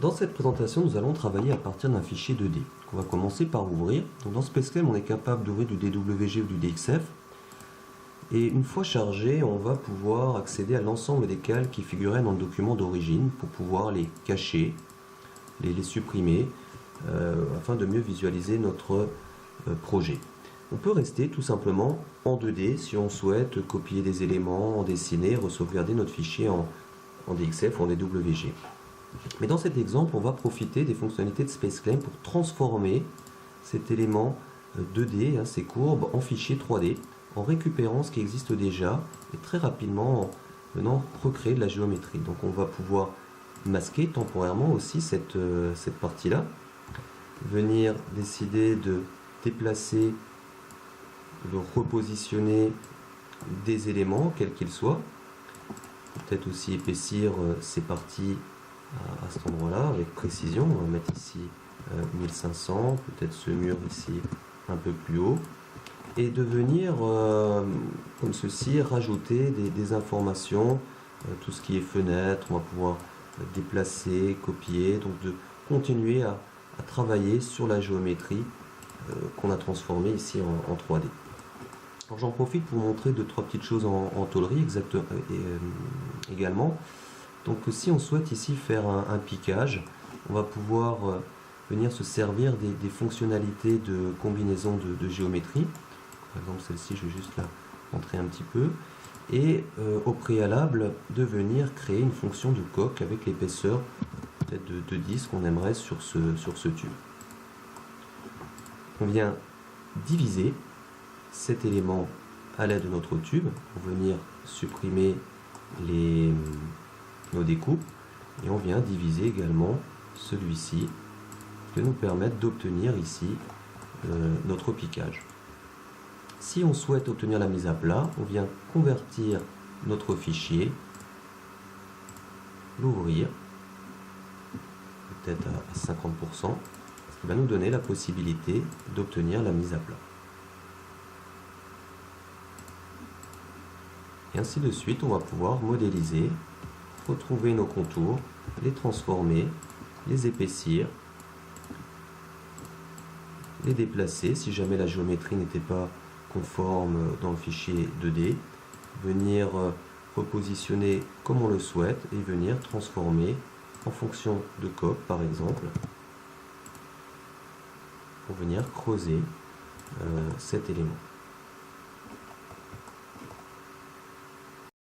Dans cette présentation, nous allons travailler à partir d'un fichier 2D qu'on va commencer par ouvrir. Donc dans SpaceClaim, on est capable d'ouvrir du DWG ou du DXF. Et une fois chargé, on va pouvoir accéder à l'ensemble des calques qui figuraient dans le document d'origine pour pouvoir les cacher, les supprimer, afin de mieux visualiser notre projet. On peut rester tout simplement en 2D si on souhaite copier des éléments, en dessiner, sauvegarder notre fichier en DXF ou en DWG. Mais dans cet exemple, on va profiter des fonctionnalités de SpaceClaim pour transformer cet élément 2D, ces courbes, en fichier 3D, en récupérant ce qui existe déjà et très rapidement en venant recréer de la géométrie. Donc on va pouvoir masquer temporairement aussi cette partie-là, venir décider de déplacer, de repositionner des éléments, quels qu'ils soient, peut-être aussi épaissir ces parties à cet endroit-là avec précision. On va mettre ici 1500, peut-être ce mur ici un peu plus haut, et de venir comme ceci rajouter des informations, tout ce qui est fenêtre, on va pouvoir déplacer, copier, donc de continuer à travailler sur la géométrie qu'on a transformée ici en 3D. Alors j'en profite pour vous montrer 2-3 petites choses en tôlerie également. Donc si on souhaite ici faire un piquage, on va pouvoir venir se servir des fonctionnalités de combinaison de géométrie. Par exemple celle-ci, je vais juste la montrer un petit peu. Et au préalable, de venir créer une fonction de coque avec l'épaisseur peut-être de 10 qu'on aimerait sur ce tube. On vient diviser cet élément à l'aide de notre tube pour venir supprimer nos découpes, et on vient diviser également celui-ci qui va nous permettre d'obtenir ici notre piquage. Si on souhaite obtenir la mise à plat, on vient convertir notre fichier, l'ouvrir peut-être à 50%, ce qui va nous donner la possibilité d'obtenir la mise à plat. Et ainsi de suite, on va pouvoir modéliser, retrouver nos contours, les transformer, les épaissir, les déplacer si jamais la géométrie n'était pas conforme dans le fichier 2D, venir repositionner comme on le souhaite et venir transformer en fonction de coque par exemple, pour venir creuser cet élément.